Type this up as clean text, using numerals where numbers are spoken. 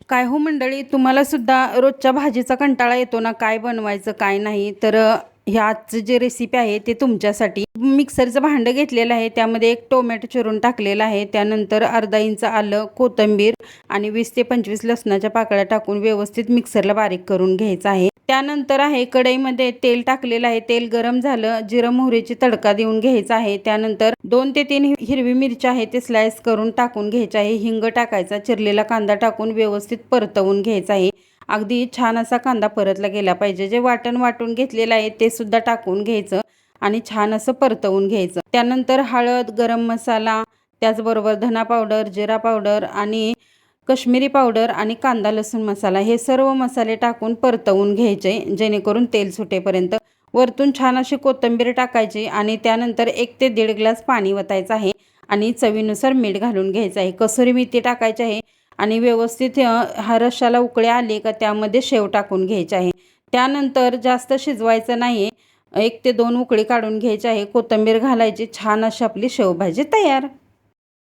काय हो मंडळी, तुम्हाला सुद्धा रोजच्या भाजीचा कंटाळा येतो ना, काय बनवायचं काय नाही. तर ह्या आजचं जे रेसिपी आहे ते तुमच्यासाठी. मिक्सरचं भांडं घेतलेलं आहे, त्यामध्ये एक टोमॅटो चिरून टाकलेला आहे, त्यानंतर अर्धा इंच आलं, कोथिंबीर आणि 20 ते 25 लसणाच्या पाकळ्या टाकून व्यवस्थित मिक्सरला बारीक करून घ्यायचं आहे. त्यानंतर आहे कढईमध्ये तेल टाकलेलं आहे, तेल गरम झालं, जिरं मोहरीची तडका देऊन घ्यायचा आहे. त्यानंतर 2 ते 3 हिरवी मिरची आहे ते स्लाइस करून टाकून घ्यायचे आहे. हिंग टाकायचा, चिरलेला कांदा टाकून व्यवस्थित परतवून घ्यायचा आहे. अगदी छान असा कांदा परतला गेला पाहिजे. जे वाटण वाटून घेतलेलं आहे ते सुद्धा टाकून घ्यायचं आणि छान असं परतवून घ्यायचं. त्यानंतर हळद, गरम मसाला, त्याचबरोबर धना पावडर, जिरा पावडर आणि कश्मीरी पावडर आणि कांदा लसूण मसाला हे सर्व मसाले टाकून परतवून घ्यायचे, जेणेकरून तेल सुटेपर्यंत. वरतून छान अशी कोथिंबीर टाकायची आणि त्यानंतर 1 ते 1.5 ग्लास पाणी वतायचं आहे आणि चवीनुसार मीठ घालून घ्यायचं आहे. कसुरी मेथी टाकायची आहे आणि व्यवस्थित हा रश्शाला उकळी आली का त्यामध्ये शेव टाकून घ्यायची आहे. त्यानंतर जास्त शिजवायचं नाही, 1 ते 2 उकळी काढून घ्यायची आहे. कोथिंबीर घालायची, छान अशी आपली शेवभाजी तयार.